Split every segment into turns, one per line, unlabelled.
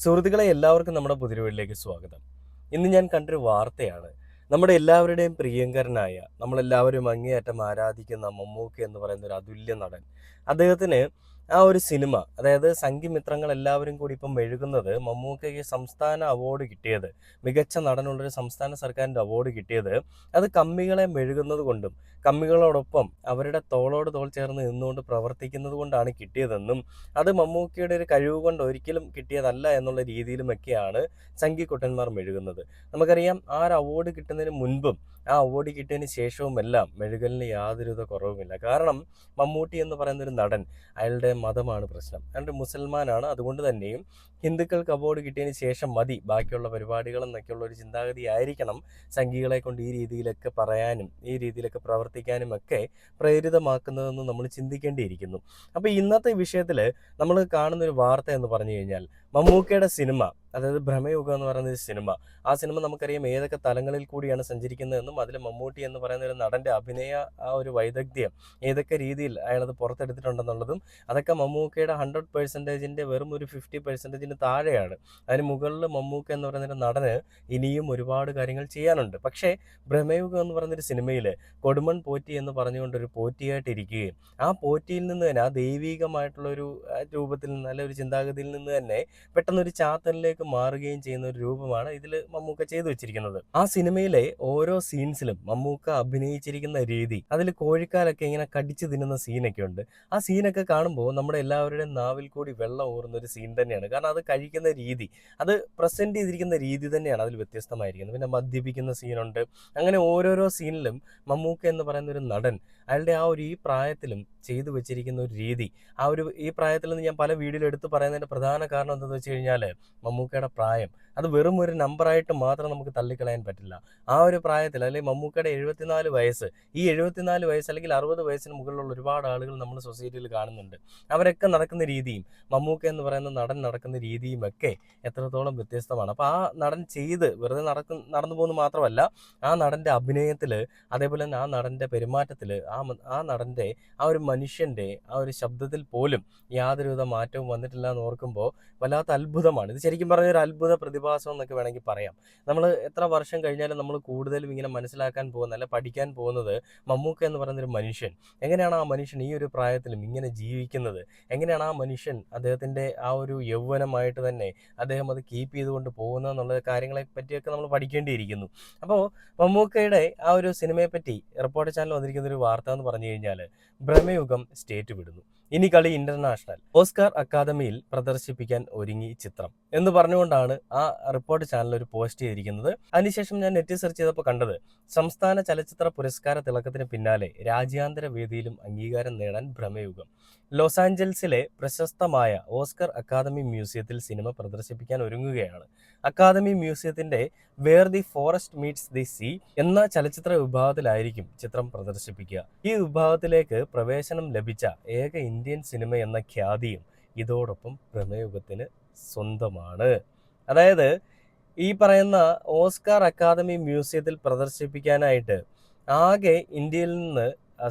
സുഹൃത്തുക്കളെ എല്ലാവർക്കും നമ്മുടെ പുതിയ വീട്ടിലേക്ക് സ്വാഗതം. ഇന്ന് ഞാൻ കണ്ടൊരു വാർത്തയാണ്. നമ്മുടെ എല്ലാവരുടെയും പ്രിയങ്കരനായ നമ്മളെല്ലാവരും അങ്ങേയറ്റം ആരാധിക്കുന്ന മമ്മൂക്ക എന്ന് പറയുന്ന ഒരു അതുല്യ നടൻ. അദ്ദേഹത്തിന് ആ ഒരു സിനിമ, അതായത് സംഘിമിത്രങ്ങൾ എല്ലാവരും കൂടി ഇപ്പം മെഴുകുന്നത് മമ്മൂക്കയ്ക്ക് സംസ്ഥാന അവാർഡ് കിട്ടിയത്, മികച്ച നടനുള്ളൊരു സംസ്ഥാന സർക്കാരിൻ്റെ അവാർഡ് കിട്ടിയത് അത് കമ്മികളെ മെഴുകുന്നത് കൊണ്ടും കമ്മികളോടൊപ്പം അവരുടെ തോളോട് തോൾ ചേർന്ന് നിന്നുകൊണ്ട് പ്രവർത്തിക്കുന്നത് കൊണ്ടാണ് കിട്ടിയതെന്നും അത് മമ്മൂക്കയുടെ ഒരു കഴിവ് കൊണ്ട് ഒരിക്കലും കിട്ടിയതല്ല എന്നുള്ള രീതിയിലുമൊക്കെയാണ് സംഘിക്കുട്ടന്മാർ മെഴുകുന്നത്. നമുക്കറിയാം, ആ ഒരു അവാർഡ് കിട്ടുന്നതിന് മുൻപും ആ അവാർഡ് കിട്ടിയതിന് ശേഷവുമെല്ലാം മെഴുകലിന് യാതൊരുവിധ കുറവുമില്ല. കാരണം മമ്മൂട്ടി എന്ന് പറയുന്ന ഒരു നടൻ, അയാളുടെ മതമാണ് പ്രശ്നം. അയാളുടെ മുസൽമാനാണ്. അതുകൊണ്ട് തന്നെയും ഹിന്ദുക്കൾക്ക് അവാർഡ് കിട്ടിയതിന് ശേഷം മതി ബാക്കിയുള്ള പരിപാടികളെന്നൊക്കെയുള്ള ഒരു ചിന്താഗതി ആയിരിക്കണം സംഘികളെ കൊണ്ട് ഈ രീതിയിലൊക്കെ പറയാനും ഈ രീതിയിലൊക്കെ പ്രവർത്തിക്കാനും ഒക്കെ പ്രേരിതമാക്കുന്നതെന്ന് നമ്മൾ ചിന്തിക്കേണ്ടിയിരിക്കുന്നു. അപ്പോൾ ഇന്നത്തെ വിഷയത്തിൽ നമ്മൾ കാണുന്ന ഒരു വാർത്ത എന്ന് പറഞ്ഞു കഴിഞ്ഞാൽ, മമ്മൂക്കയുടെ സിനിമ, അതായത് ഭ്രമയുഗം എന്ന് പറയുന്ന ഒരു സിനിമ, ആ സിനിമ നമുക്കറിയാം ഏതൊക്കെ തലങ്ങളിൽ കൂടിയാണ് സഞ്ചരിക്കുന്നതെന്നും അതിൽ മമ്മൂട്ടി എന്ന് പറയുന്ന ഒരു നടൻ്റെ അഭിനയ ആ ഒരു വൈദഗ്ധ്യം ഏതൊക്കെ രീതിയിൽ അയാളത് പുറത്തെടുത്തിട്ടുണ്ടെന്നുള്ളതും അതൊക്കെ മമ്മൂക്കയുടെ 100%-ൻ്റെ വെറും ഒരു 50%-ന് താഴെയാണ്. അതിന് മുകളിൽ മമ്മൂക്ക എന്ന് പറയുന്ന ഒരു നടന് ഇനിയും ഒരുപാട് കാര്യങ്ങൾ ചെയ്യാനുണ്ട്. പക്ഷേ ഭ്രമയുഗം എന്ന് പറയുന്നൊരു സിനിമയിൽ കൊടുമൺ പോറ്റി എന്ന് പറഞ്ഞുകൊണ്ടൊരു പോറ്റിയായിട്ടിരിക്കുകയും ആ പോറ്റിയിൽ നിന്ന് തന്നെ, ആ ദൈവീകമായിട്ടുള്ളൊരു രൂപത്തിൽ നിന്ന്, അല്ലെ ഒരു ചിന്താഗതിയിൽ നിന്ന് തന്നെ പെട്ടെന്നൊരു ചാത്തനിലേക്ക് മാറുകയും ചെയ്യുന്ന ഒരു രൂപമാണ് ഇതിൽ മമ്മൂക്ക ചെയ്തു വെച്ചിരിക്കുന്നത്. ആ സിനിമയിലെ ഓരോ സീൻസിലും മമ്മൂക്ക അഭിനയിച്ചിരിക്കുന്ന രീതി, അതിൽ കോഴിക്കാലൊക്കെ ഇങ്ങനെ കടിച്ചു തിന്നുന്ന സീനൊക്കെ ഉണ്ട്. ആ സീനൊക്കെ കാണുമ്പോൾ നമ്മുടെ എല്ലാവരുടെയും നാവിൽ കൂടി വെള്ളം ഊറുന്ന ഒരു സീൻ തന്നെയാണ്. കാരണം അത് കഴിക്കുന്ന രീതി, അത് പ്രസന്റ് ചെയ്തിരിക്കുന്ന രീതി തന്നെയാണ് അതിൽ വ്യത്യസ്തമായിരിക്കുന്നത്. പിന്നെ മദ്യപിക്കുന്ന സീനുണ്ട്. അങ്ങനെ ഓരോരോ സീനിലും മമ്മൂക്ക എന്ന് പറയുന്ന ഒരു നടൻ അയാളുടെ ആ ഒരു ഈ പ്രായത്തിലും ചെയ്തു വെച്ചിരിക്കുന്ന ഒരു രീതി, ആ ഒരു ഈ പ്രായത്തിൽ നിന്ന് ഞാൻ പല വീഡിയോയിൽ എടുത്ത് പറയുന്നതിൻ്റെ പ്രധാന കാരണം എന്താണെന്ന് വെച്ച് കഴിഞ്ഞാൽ, മമ്മൂക്കയുടെ പ്രായം അത് വെറും ഒരു നമ്പറായിട്ട് മാത്രം നമുക്ക് തള്ളിക്കളയാൻ പറ്റില്ല. ആ ഒരു പ്രായത്തിൽ, അല്ലെങ്കിൽ മമ്മൂക്കയുടെ 74 വയസ്സ്, ഈ 74 വയസ്സ് അല്ലെങ്കിൽ 60 വയസ്സിന് മുകളിലുള്ള ഒരുപാട് ആളുകൾ നമ്മൾ സൊസൈറ്റിയിൽ കാണുന്നുണ്ട്. അവരൊക്കെ നടക്കുന്ന രീതിയും മമ്മൂക്ക എന്ന് പറയുന്ന നടൻ നടക്കുന്ന രീതിയും ഒക്കെ എത്രത്തോളം വ്യത്യസ്തമാണ്. അപ്പോൾ ആ നടൻ വെറുതെ നടന്നു പോകുന്നത് മാത്രമല്ല, ആ നടൻ്റെ അഭിനയത്തിൽ, അതേപോലെ തന്നെ ആ നടൻ്റെ പെരുമാറ്റത്തിൽ, ആ നടൻ്റെ ആ ഒരു മനുഷ്യൻ്റെ ആ ഒരു ശബ്ദത്തിൽ പോലും യാതൊരുവിധ മാറ്റവും വന്നിട്ടില്ല എന്ന് ഓർക്കുമ്പോൾ വല്ലാത്ത അത്ഭുതമാണ്. ഇത് ശരിക്കും പറഞ്ഞ ഒരു അത്ഭുത പ്രതിഭാസം എന്നൊക്കെ വേണമെങ്കിൽ പറയാം. നമ്മൾ എത്ര വർഷം കഴിഞ്ഞാലും നമ്മൾ കൂടുതലും ഇങ്ങനെ മനസ്സിലാക്കാൻ പോകുന്ന, അല്ല പഠിക്കാൻ പോകുന്നത്, മമ്മൂക്ക എന്ന് പറയുന്നൊരു മനുഷ്യൻ എങ്ങനെയാണ്, ആ മനുഷ്യൻ ഈ ഒരു പ്രായത്തിലും ഇങ്ങനെ ജീവിക്കുന്നത്, എങ്ങനെയാണ് ആ മനുഷ്യൻ അദ്ദേഹത്തിൻ്റെ ആ ഒരു യൗവനമായിട്ട് തന്നെ അദ്ദേഹം അത് കീപ്പ് ചെയ്തുകൊണ്ട് പോകുന്നത് എന്നുള്ള കാര്യങ്ങളെ പറ്റിയൊക്കെ നമ്മൾ പഠിക്കേണ്ടിയിരിക്കുന്നു. അപ്പോൾ മമ്മൂക്കയുടെ ആ ഒരു സിനിമയെ പറ്റി റിപ്പോർട്ടർ ചാനൽ വന്നിരിക്കുന്ന ഒരു വാർത്ത എന്ന് പറഞ്ഞു കഴിഞ്ഞാൽ, ഭ്രമയുഗം സ്റ്റേറ്റ് വിടുന്നു, ഇനി കളി ഇന്റർനാഷണൽ, ഓസ്കാർ അക്കാദമിയിൽ പ്രദർശിപ്പിക്കാൻ ഒരുങ്ങി ചിത്രം എന്ന് പറഞ്ഞുകൊണ്ടാണ് ആ റിപ്പോർട്ട് ചാനൽ ഒരു പോസ്റ്റ് ചെയ്തിരിക്കുന്നത്. അതിനുശേഷം ഞാൻ നെറ്റ് സെർച്ച് ചെയ്തപ്പോൾ കണ്ടത്, സംസ്ഥാന ചലച്ചിത്ര പുരസ്കാര തിളക്കത്തിന് പിന്നാലെ രാജ്യാന്തര വേദിയിലും അംഗീകാരം നേടാൻ ഭ്രമയുഗം. ലോസ് ആഞ്ചൽസിലെ പ്രശസ്തമായ ഓസ്കർ അക്കാദമി മ്യൂസിയത്തിൽ സിനിമ പ്രദർശിപ്പിക്കാൻ ഒരുങ്ങുകയാണ്. അക്കാദമി മ്യൂസിയത്തിന്റെ where the forest meets the sea എന്ന ചലച്ചിത്ര വിഭാഗത്തിലായിരിക്കും ചിത്രം പ്രദർശിപ്പിക്കുക. ഈ വിഭാഗത്തിലേക്ക് പ്രവേശനം ലഭിച്ച ഏക ഇന്ത്യൻ സിനിമ എന്ന ഖ്യാതിയും ഇതോടൊപ്പം ഭ്രമയുഗത്തിന് സ്വന്തമാണ്. അതായത് ഈ പറയുന്ന ഓസ്കാർ അക്കാദമി മ്യൂസിയത്തിൽ പ്രദർശിപ്പിക്കാനായിട്ട് ആകെ ഇന്ത്യയിൽ നിന്ന്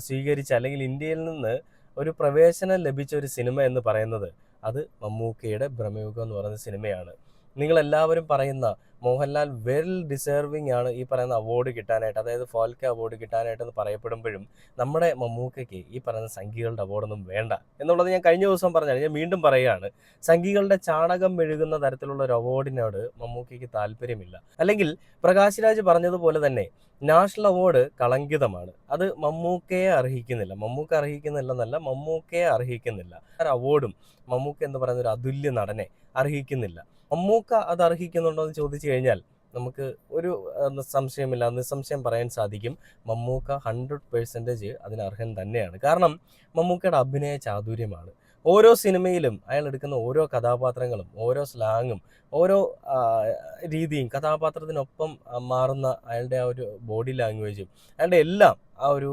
സ്വീകരിച്ച, അല്ലെങ്കിൽ ഇന്ത്യയിൽ നിന്ന് ഒരു പ്രവേശനം ലഭിച്ച ഒരു സിനിമ എന്ന് പറയുന്നത് അത് മമ്മൂക്കയുടെ ഭ്രമയുഗം എന്ന് പറയുന്ന സിനിമയാണ്. നിങ്ങളെല്ലാവരും പറയുന്ന മോഹൻലാൽ വെൽ ഡിസേർവിങ് ആണ് ഈ പറയുന്ന അവാർഡ് കിട്ടാനായിട്ട്, അതായത് ഫാൽക്ക അവാർഡ് കിട്ടാനായിട്ടെന്ന് പറയപ്പെടുമ്പോഴും നമ്മുടെ മമ്മൂക്കയ്ക്ക് ഈ പറയുന്ന സംഘികളുടെ അവാർഡൊന്നും വേണ്ട എന്നുള്ളത് ഞാൻ കഴിഞ്ഞ ദിവസം പറഞ്ഞാണ്. ഞാൻ വീണ്ടും പറയുകയാണ്, സംഘികളുടെ ചാണകം മെഴുകുന്ന തരത്തിലുള്ള ഒരു അവാർഡിനോട് മമ്മൂക്കയ്ക്ക് താല്പര്യമില്ല. അല്ലെങ്കിൽ പ്രകാശ് രാജ് പറഞ്ഞതുപോലെ തന്നെ നാഷണൽ അവാർഡ് കളങ്കിതമാണ്, അത് മമ്മൂക്കയെ അർഹിക്കുന്നില്ല. മമ്മൂക്കയെ അർഹിക്കുന്നില്ല. ഒരു അവാർഡും മമ്മൂക്ക എന്ന് പറയുന്ന ഒരു അതുല്യ നടനെ അർഹിക്കുന്നില്ല. മമ്മൂക്ക അത് അർഹിക്കുന്നുണ്ടോ എന്ന് ചോദിച്ചു കഴിഞ്ഞാൽ നമുക്ക് ഒരു നിസ്സംശയം പറയാൻ സാധിക്കും, മമ്മൂക്ക 100% അതിന് അർഹൻ തന്നെയാണ്. കാരണം മമ്മൂക്കയുടെ അഭിനയ ചാതുര്യമാണ്. ഓരോ സിനിമയിലും അയാൾ എടുക്കുന്ന ഓരോ കഥാപാത്രങ്ങളും, ഓരോ സ്ലാങ്ങും, ഓരോ രീതിയും, കഥാപാത്രത്തിനൊപ്പം മാറുന്ന അയാളുടെ ആ ഒരു ബോഡി ലാംഗ്വേജും, അയാളുടെ എല്ലാം ആ ഒരു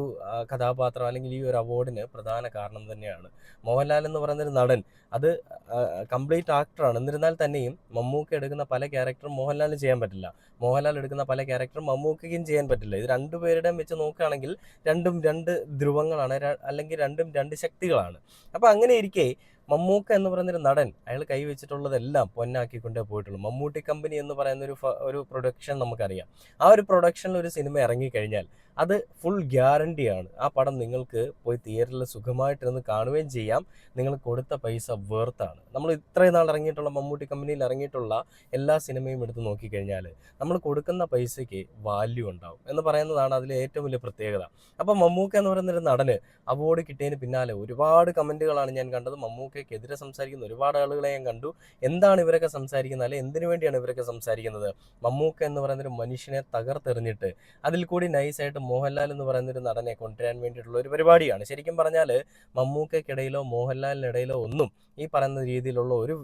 കഥാപാത്രം അല്ലെങ്കിൽ ഈ ഒരു അവാർഡിന് പ്രധാന കാരണം തന്നെയാണ്. മോഹൻലാൽ എന്ന് പറയുന്നൊരു നടൻ അത് കംപ്ലീറ്റ് ആക്ടറാണ്. എന്നിരുന്നാൽ തന്നെയും മമ്മൂക്ക എടുക്കുന്ന പല ക്യാരക്ടറും മോഹൻലാലിന് ചെയ്യാൻ പറ്റില്ല, മോഹൻലാൽ എടുക്കുന്ന പല ക്യാരക്ടറും മമ്മൂക്കയ്ക്കും ചെയ്യാൻ പറ്റില്ല. ഇത് രണ്ടുപേരുടെയും വെച്ച് നോക്കുകയാണെങ്കിൽ രണ്ടും രണ്ട് ധ്രുവങ്ങളാണ്, അല്ലെങ്കിൽ രണ്ടും രണ്ട് ശക്തികളാണ്. അപ്പോൾ അങ്ങനെ ഇരിക്കെ മമ്മൂക്ക എന്ന് പറയുന്നൊരു നടൻ അയാൾ കൈവച്ചിട്ടുള്ളതെല്ലാം പൊന്നാക്കിക്കൊണ്ടേ പോയിട്ടുള്ളൂ. മമ്മൂട്ടി കമ്പനി എന്ന് പറയുന്നൊരു ഒരു പ്രൊഡക്ഷൻ നമുക്കറിയാം. ആ ഒരു പ്രൊഡക്ഷനിൽ ഒരു സിനിമ ഇറങ്ങിക്കഴിഞ്ഞാൽ അത് ഫുൾ ഗ്യാരണ്ടിയാണ്. ആ പടം നിങ്ങൾക്ക് പോയി തിയേറ്ററിൽ സുഖമായിട്ടിരുന്ന് കാണുകയും ചെയ്യാം. നിങ്ങൾ കൊടുത്ത പൈസ വേർത്താണ്. നമ്മൾ ഇത്രയും നാൾ ഇറങ്ങിയിട്ടുള്ള മമ്മൂട്ടി കമ്പനിയിൽ ഇറങ്ങിയിട്ടുള്ള എല്ലാ സിനിമയും എടുത്ത് നോക്കിക്കഴിഞ്ഞാൽ നമ്മൾ കൊടുക്കുന്ന പൈസയ്ക്ക് വാല്യൂ ഉണ്ടാവും എന്ന് പറയുന്നതാണ് അതിലെ ഏറ്റവും വലിയ പ്രത്യേകത. അപ്പോൾ മമ്മൂക്ക എന്ന് പറയുന്നൊരു നടന് അവാർഡ് കിട്ടിയതിന് പിന്നാലെ ഒരുപാട് കമൻറ്റുകളാണ് ഞാൻ കണ്ടത്. മമ്മൂക്കയ്ക്കെതിരെ സംസാരിക്കുന്ന ഒരുപാട് ആളുകളെ ഞാൻ കണ്ടു. എന്താണ് ഇവരൊക്കെ സംസാരിക്കുന്നത്, അല്ലെങ്കിൽ എന്തിനു വേണ്ടിയാണ് ഇവരൊക്കെ സംസാരിക്കുന്നത്? മമ്മൂക്ക എന്ന് പറയുന്നൊരു മനുഷ്യനെ തകർത്തെറിഞ്ഞിട്ട് അതിൽ കൂടി നൈസായിട്ട് മോഹൻലാൽ എന്ന് പറയുന്നൊരു നടനെ കൊണ്ടുവരാൻ വേണ്ടിയിട്ടുള്ള ഒരു പരിപാടിയാണ്. ശരിക്കും പറഞ്ഞാൽ മമ്മൂക്കയ്ക്കിടയിലോ മോഹൻലാലിനിടയിലോ ഒന്നും ഈ പറയുന്ന രീതിയിലുള്ള ഒരു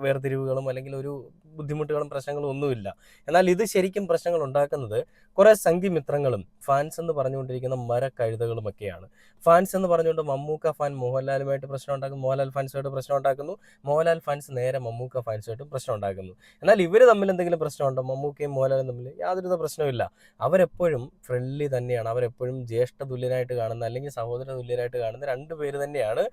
വേർതിരിവുകളും അല്ലെങ്കിൽ ഒരു ബുദ്ധിമുട്ടുകളും പ്രശ്നങ്ങളും ഒന്നുമില്ല. എന്നാൽ ഇത് ശരിക്കും പ്രശ്നങ്ങൾ ഉണ്ടാക്കുന്നത് കുറേ സംഘിമിത്രങ്ങളും ഫാൻസ് എന്ന് പറഞ്ഞുകൊണ്ടിരിക്കുന്ന മരക്കഴുതകളുമൊക്കെയാണ്. ഫാൻസ് എന്ന് പറഞ്ഞുകൊണ്ട് മമ്മൂക്ക ഫാൻ മോഹൻലാലുമായിട്ട് പ്രശ്നം ഉണ്ടാക്കുന്നു, മോഹൻലാൽ ഫാൻസുമായിട്ട് പ്രശ്നം ഉണ്ടാക്കുന്നു, മോഹൻലാൽ ഫാൻസ് നേരെ മമ്മൂക്ക ഫാൻസുമായിട്ടും പ്രശ്നം ഉണ്ടാക്കുന്നു. എന്നാൽ ഇവർ തമ്മിൽ എന്തെങ്കിലും പ്രശ്നമുണ്ടോ? മമ്മൂക്കയും മോഹൻലാലും തമ്മിൽ യാതൊരുവിധ പ്രശ്നമില്ല. അവരെപ്പോഴും ഫ്രണ്ട്ലി തന്നെയാണ്. അവരെപ്പോഴും ജ്യേഷ്ഠ തുല്യനായിട്ട് കാണുന്ന അല്ലെങ്കിൽ സഹോദര തുല്യരായിട്ട് കാണുന്ന രണ്ട് പേര് തന്നെയാണ്.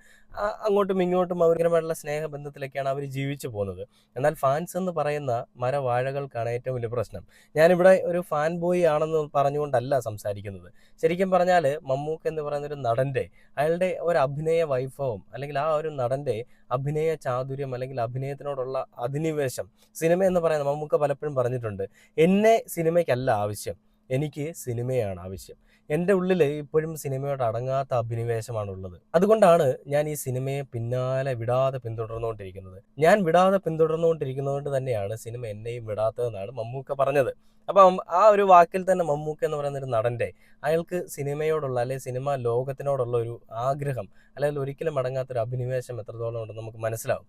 അങ്ങോട്ടും ഇങ്ങോട്ടും അവരുമായിട്ടുള്ള സ്നേഹബന്ധത്തിലൊക്കെയാണ് അവർ ജീവിച്ചു പോകുന്നത്. എന്നാൽ ഫാൻസ് എന്ന് പറയുന്ന മരവാഴകൾക്കാണ് ഏറ്റവും വലിയ പ്രശ്നം. ഞാനിവിടെ ഒരു ഫാൻ ബോയ് ആണെന്ന് പറഞ്ഞുകൊണ്ടല്ല സംസാരിക്കുന്നത്. ശരിക്കും പറഞ്ഞാൽ മമ്മൂക്ക എന്ന് പറയുന്ന ഒരു നടൻ്റെ അയാളുടെ ഒരു അഭിനയ വൈഭവം അല്ലെങ്കിൽ ആ ഒരു നടൻ്റെ അഭിനയ ചാതുര്യം അല്ലെങ്കിൽ അഭിനയത്തിനോടുള്ള അധിനിവേശം, സിനിമ എന്ന് പറയുന്നത് മമ്മൂക്ക പലപ്പോഴും പറഞ്ഞിട്ടുണ്ട്, എന്നെ സിനിമയ്ക്കല്ല ആവശ്യം, എനിക്ക് സിനിമയാണ് ആവശ്യം. എൻ്റെ ഉള്ളിൽ ഇപ്പോഴും സിനിമയോട് അടങ്ങാത്ത അഭിനിവേശമാണുള്ളത്. അതുകൊണ്ടാണ് ഞാൻ ഈ സിനിമയെ പിന്നാലെ വിടാതെ പിന്തുടർന്നുകൊണ്ടിരിക്കുന്നത്. ഞാൻ വിടാതെ പിന്തുടർന്നുകൊണ്ടിരിക്കുന്നതുകൊണ്ട് തന്നെയാണ് സിനിമ എന്നെയും വിടാത്തതെന്നാണ് മമ്മൂക്ക പറഞ്ഞത്. അപ്പം ആ ഒരു വാക്കിൽ തന്നെ മമ്മൂക്ക എന്ന് പറയുന്ന ഒരു നടൻ്റെ അയാൾക്ക് സിനിമയോടുള്ള അല്ലെങ്കിൽ സിനിമ ലോകത്തിനോടുള്ള ഒരു ആഗ്രഹം അല്ലെങ്കിൽ ഒരിക്കലും അടങ്ങാത്തൊരു അഭിനിവേശം എത്രത്തോളം ഉണ്ടെന്ന് നമുക്ക് മനസ്സിലാവും.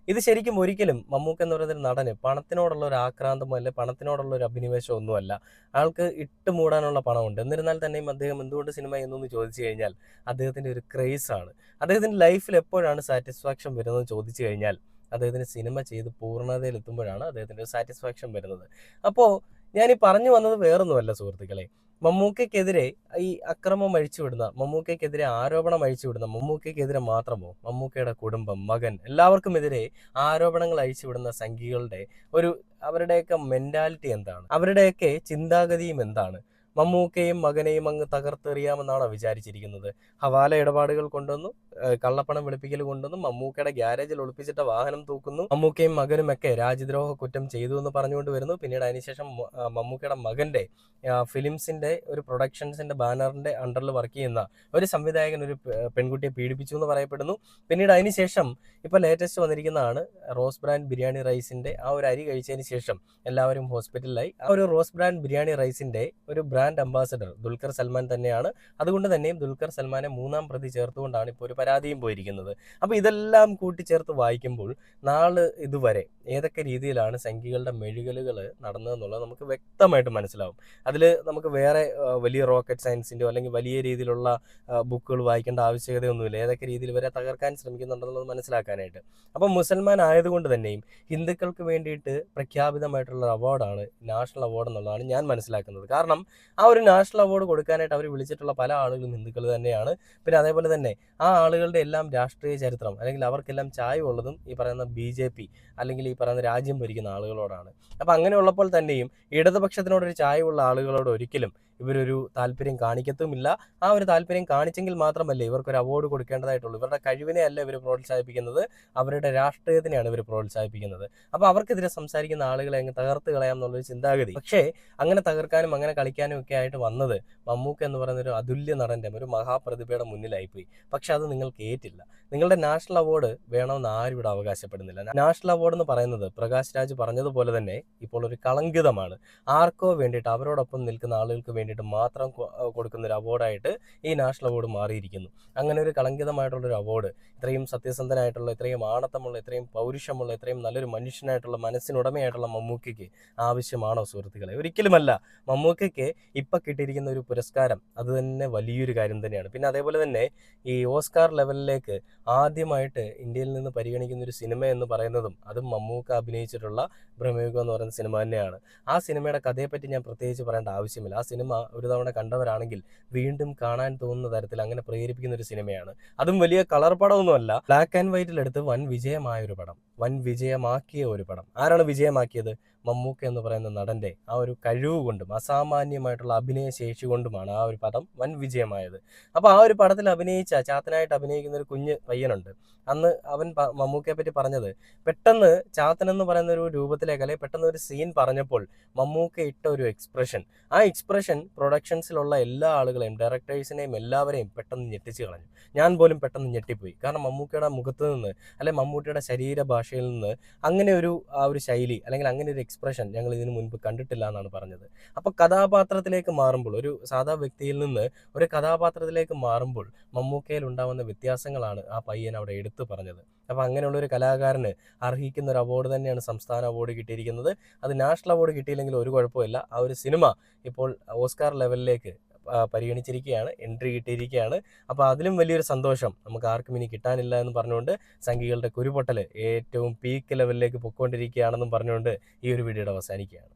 ഇത് ശരിക്കും ഒരിക്കലും മമ്മൂക്ക എന്ന് പറയുന്നൊരു നടന് പണത്തിനോടുള്ള ഒരു ആക്രാന്തമോ അല്ലെ പണത്തിനോടുള്ള ഒരു അഭിനിവേശം ഒന്നുമല്ല. ആൾക്ക് ഇട്ട് മൂടാനുള്ള പണമുണ്ട്. എന്നിരുന്നാൽ തന്നെയും അദ്ദേഹം എന്തുകൊണ്ട് സിനിമ ചെയ്യുന്നു ചോദിച്ചു കഴിഞ്ഞാൽ അദ്ദേഹത്തിൻ്റെ ഒരു ക്രേസാണ്. അദ്ദേഹത്തിൻ്റെ ലൈഫിൽ എപ്പോഴാണ് സാറ്റിസ്ഫാക്ഷൻ വരുന്നതെന്ന് ചോദിച്ചു കഴിഞ്ഞാൽ അദ്ദേഹത്തിന് സിനിമ ചെയ്ത് പൂർണ്ണതയിലെത്തുമ്പോഴാണ് അദ്ദേഹത്തിൻ്റെ ഒരു സാറ്റിസ്ഫാക്ഷൻ വരുന്നത്. അപ്പോൾ ഞാൻ ഈ പറഞ്ഞു വന്നത് വേറൊന്നുമല്ല സുഹൃത്തുക്കളെ. മമ്മൂക്കയ്ക്കെതിരെ ഈ അക്രമം അഴിച്ചുവിടുന്ന, മമ്മൂക്കയ്ക്കെതിരെ ആരോപണം അഴിച്ചുവിടുന്ന, മമ്മൂക്കയ്ക്കെതിരെ മാത്രമോ മമ്മൂക്കയുടെ കുടുംബം, മകൻ എല്ലാവർക്കുമെതിരെ ആരോപണങ്ങൾ അഴിച്ചുവിടുന്ന സംഘികളുടെ അവരുടെയൊക്കെ മെന്റാലിറ്റി എന്താണ്, അവരുടെയൊക്കെ ചിന്താഗതിയും എന്താണ്? മമ്മൂക്കയും മകനെയും അങ്ങ് തകർത്തെറിയാമെന്നാണോ വിചാരിച്ചിരിക്കുന്നത്? ഹവാല ഇടപാടുകൾ കൊണ്ടുവന്നു, കള്ളപ്പണം വെളുപ്പിക്കൽ കൊണ്ടുവന്നു, മമ്മൂക്കയുടെ ഗ്യാരേജിൽ ഒളിപ്പിച്ചിട്ട വാഹനം തൂക്കുന്നു, മമ്മൂക്കയും മകനുമൊക്കെ രാജ്യദ്രോഹ കുറ്റം ചെയ്തു എന്ന് പറഞ്ഞുകൊണ്ട് വരുന്നു. പിന്നീട് അതിനുശേഷം മമ്മൂക്കയുടെ മകൻ്റെ ഫിലിംസിൻ്റെ ഒരു പ്രൊഡക്ഷൻസിൻ്റെ ബാനറിൻ്റെ അണ്ടറിൽ വർക്ക് ചെയ്യുന്ന ഒരു സംവിധായകൻ ഒരു പെൺകുട്ടിയെ പീഡിപ്പിച്ചു എന്ന് പറയപ്പെടുന്നു. പിന്നീട് അതിനുശേഷം ഇപ്പോൾ ലേറ്റസ്റ്റ് വന്നിരിക്കുന്നതാണ് റോസ് ബ്രാൻഡ് ബിരിയാണി റൈസിൻ്റെ ആ ഒരു അരി കഴിച്ചതിന് ശേഷം എല്ലാവരും ഹോസ്പിറ്റലിലായി. ആ ഒരു റോസ് ബ്രാൻഡ് ബിരിയാണി റൈസിൻ്റെ ഒരു ബ്രാൻഡ് അംബാസഡർ ദുൽഖർ സൽമാൻ തന്നെയാണ്. അതുകൊണ്ട് തന്നെയും ദുൽഖർ സൽമാനെ 3-ാം പ്രതി ചേർത്തുകൊണ്ടാണ് ഇപ്പോൾ ഒരു പരാതിയും പോയിരിക്കുന്നത്. അപ്പോൾ ഇതെല്ലാം കൂട്ടിച്ചേർത്ത് വായിക്കുമ്പോൾ ഇതുവരെ ഏതൊക്കെ രീതിയിലാണ് സംഘികളുടെ മെഴുകലുകൾ നടന്നതെന്നുള്ളത് നമുക്ക് വ്യക്തമായിട്ട് മനസ്സിലാവും. അതിൽ നമുക്ക് വേറെ വലിയ റോക്കറ്റ് സയൻസിൻ്റെയോ അല്ലെങ്കിൽ വലിയ രീതിയിലുള്ള ബുക്കുകൾ വായിക്കേണ്ട ആവശ്യകതയൊന്നുമില്ല. ഏതൊക്കെ രീതിയിൽ വരെ തകർക്കാൻ ശ്രമിക്കുന്നുണ്ടെന്നുള്ളത് മനസ്സിലാക്കാനായിട്ട്. അപ്പം മുസൽമാൻ ആയതുകൊണ്ട് തന്നെയും ഹിന്ദുക്കൾക്ക് വേണ്ടിയിട്ട് പ്രഖ്യാപിതമായിട്ടുള്ള അവാർഡാണ് നാഷണൽ അവാർഡ് എന്നുള്ളതാണ് ഞാൻ മനസ്സിലാക്കുന്നത്. കാരണം ആ ഒരു നാഷണൽ അവാർഡ് കൊടുക്കാനായിട്ട് അവർ വിളിച്ചിട്ടുള്ള പല ആളുകളും ഹിന്ദുക്കൾ തന്നെയാണ്. പിന്നെ അതേപോലെ തന്നെ ആ ആളുകളുടെ എല്ലാം രാഷ്ട്രീയ ചരിത്രം അല്ലെങ്കിൽ അവർക്കെല്ലാം ചായ്വുള്ളതും ഈ പറയുന്ന BJP അല്ലെങ്കിൽ ഈ പറയുന്ന രാജ്യം ഭരിക്കുന്ന ആളുകളോടാണ്. അപ്പം അങ്ങനെയുള്ളപ്പോൾ തന്നെയും ഇടതുപക്ഷത്തിനോടൊരു ചായ്വുള്ള ആളുകളോട് ഒരിക്കലും ഇവരൊരു താല്പര്യം കാണിക്കത്തുമില്ല. ആ ഒരു താല്പര്യം കാണിച്ചെങ്കിൽ മാത്രമല്ലേ ഇവർക്കൊരു അവാർഡ് കൊടുക്കേണ്ടതായിട്ടുള്ളൂ. ഇവരുടെ കഴിവിനെ അല്ല ഇവർ പ്രോത്സാഹിപ്പിക്കുന്നത്, അവരുടെ രാഷ്ട്രീയത്തിനെയാണ് ഇവർ പ്രോത്സാഹിപ്പിക്കുന്നത്. അപ്പോൾ അവർക്കെതിരെ സംസാരിക്കുന്ന ആളുകളെ അങ്ങ് തകർത്ത് കളയാം എന്നുള്ളൊരു ചിന്താഗതി. പക്ഷേ അങ്ങനെ തകർക്കാനും അങ്ങനെ കളിക്കാനും ഒക്കെ ആയിട്ട് വന്നത് മമ്മൂക്ക എന്ന് പറയുന്ന ഒരു അതുല്യ നടൻ്റെ ഒരു മഹാപ്രതിഭയുടെ മുന്നിലായിപ്പോയി. പക്ഷെ അത് നിങ്ങൾക്ക് ഏറ്റില്ല. നിങ്ങളുടെ നാഷണൽ അവാർഡ് വേണമെന്ന് ആരും ഇവിടെ അവകാശപ്പെടുന്നില്ല. നാഷണൽ അവാർഡ് എന്ന് പറയുന്നത് പ്രകാശ് രാജ് പറഞ്ഞതുപോലെ തന്നെ ഇപ്പോൾ ഒരു കളങ്കിതമാണ്. ആർക്കോ വേണ്ടിയിട്ട്, അവരോടൊപ്പം നിൽക്കുന്ന ആളുകൾക്ക് വേണ്ടിയിട്ട് മാത്രം കൊടുക്കുന്ന ഒരു അവാർഡായിട്ട് ഈ നാഷണൽ അവാർഡ് മാറിയിരിക്കുന്നു. അങ്ങനെ ഒരു കളങ്കിതമായിട്ടുള്ളൊരു അവാർഡ് ഇത്രയും സത്യസന്ധനായിട്ടുള്ള, ഇത്രയും ആണത്തമുള്ള, ഇത്രയും പൗരുഷമുള്ള, ഇത്രയും നല്ലൊരു മനുഷ്യനായിട്ടുള്ള, മനസ്സിനുടമയായിട്ടുള്ള മമ്മൂക്കയ്ക്ക് ആവശ്യമാണോ സുഹൃത്തുക്കളെ? ഒരിക്കലുമല്ല. മമ്മൂക്കയ്ക്ക് ഇപ്പം കിട്ടിയിരിക്കുന്ന ഒരു പുരസ്കാരം അത് തന്നെ വലിയൊരു കാര്യം തന്നെയാണ്. പിന്നെ അതേപോലെ തന്നെ ഈ ഓസ്കാർ ലെവലിലേക്ക് ആദ്യമായിട്ട് ഇന്ത്യയിൽ നിന്ന് പരിഗണിക്കുന്ന ഒരു സിനിമ എന്ന് പറയുന്നതും അതും മമ്മൂക്ക അഭിനയിച്ചിട്ടുള്ള ഭ്രമയുഗം എന്ന് പറയുന്ന സിനിമ തന്നെയാണ്. ആ സിനിമയുടെ കഥയെപ്പറ്റി ഞാൻ പ്രത്യേകിച്ച് പറയേണ്ട ആവശ്യമില്ല. ആ സിനിമ ഒരു തവണ കണ്ടവരാണെങ്കിൽ വീണ്ടും കാണാൻ തോന്നുന്ന തരത്തിൽ അങ്ങനെ പ്രേരിപ്പിക്കുന്ന ഒരു സിനിമയാണ്. അതും വലിയ കളർ പടമൊന്നുമല്ല, ബ്ലാക്ക് ആൻഡ് വൈറ്റിലെടുത്ത് വൻ വിജയമായ ഒരു പടം, വൻ വിജയമാക്കിയ ഒരു പടം. ആരാണ് വിജയമാക്കിയത്? മമ്മൂക്ക എന്ന് പറയുന്ന നടൻ്റെ ആ ഒരു കഴിവ് കൊണ്ടും അസാമാന്യമായിട്ടുള്ള അഭിനയ ശേഷി കൊണ്ടുമാണ് ആ ഒരു പടം വൻ വിജയമായത്. അപ്പോൾ ആ ഒരു പടത്തിൽ അഭിനയിച്ച ചാത്തനായിട്ട് അഭിനയിക്കുന്ന ഒരു കുഞ്ഞ് പയ്യനുണ്ട്. അന്ന് അവൻ മമ്മൂക്കയെ പറ്റി പറഞ്ഞത്, പെട്ടെന്ന് ചാത്തൻ എന്ന് പറയുന്ന ഒരു രൂപത്തിലേക്ക്, അല്ലെങ്കിൽ പെട്ടെന്ന് ഒരു സീൻ പറഞ്ഞപ്പോൾ മമ്മൂക്ക ഇട്ട ഒരു എക്സ്പ്രഷൻ, ആ എക്സ്പ്രഷൻ പ്രൊഡക്ഷൻസിലുള്ള എല്ലാ ആളുകളെയും, ഡയറക്ടേഴ്സിനെയും എല്ലാവരെയും പെട്ടെന്ന് ഞെട്ടിച്ച് കളഞ്ഞു. ഞാൻ പോലും പെട്ടെന്ന് ഞെട്ടിപ്പോയി. കാരണം മമ്മൂക്കയുടെ മുഖത്ത് നിന്ന്, അല്ലെങ്കിൽ മമ്മൂട്ടിയുടെ ശരീരഭാഷയിൽ നിന്ന് അങ്ങനെ ഒരു ആ ഒരു ശൈലി, അല്ലെങ്കിൽ അങ്ങനെ ഒരു എക്സ്പ്രഷൻ ഞങ്ങൾ ഇതിനു മുൻപ് കണ്ടിട്ടില്ല എന്നാണ് പറഞ്ഞത്. അപ്പോൾ കഥാപാത്രത്തിലേക്ക് മാറുമ്പോൾ, ഒരു സാധാ വ്യക്തിയിൽ നിന്ന് ഒരു കഥാപാത്രത്തിലേക്ക് മാറുമ്പോൾ മമ്മൂക്കയിൽ ഉണ്ടാകുന്ന വ്യത്യാസങ്ങളാണ് ആ പയ്യൻ അവിടെ എടുത്തു പറഞ്ഞത്. അപ്പോൾ അങ്ങനെയുള്ള ഒരു കലാകാരന് അർഹിക്കുന്ന ഒരു അവാർഡ് തന്നെയാണ് സംസ്ഥാന അവാർഡ് കിട്ടിയിരിക്കുന്നത്. അത് നാഷണൽ അവാർഡ് കിട്ടിയില്ലെങ്കിൽ ഒരു കുഴപ്പമില്ല. ആ ഒരു സിനിമ ഇപ്പോൾ ഓസ്കാർ ലെവലിലേക്ക് പരിഗണിച്ചിരിക്കുകയാണ്, എൻട്രി കിട്ടിയിരിക്കുകയാണ്. അപ്പോൾ അതിലും വലിയൊരു സന്തോഷം നമുക്ക് ആർക്കും ഇനി കിട്ടാനില്ല എന്ന് പറഞ്ഞുകൊണ്ട് സംഘികളുടെ കുരുപൊട്ടൽ ഏറ്റവും പീക്ക് ലെവലിലേക്ക് പൊയ്ക്കൊണ്ടിരിക്കുകയാണെന്നും പറഞ്ഞുകൊണ്ട് ഈ ഒരു വീഡിയോയുടെ അവസാനിക്കുകയാണ്.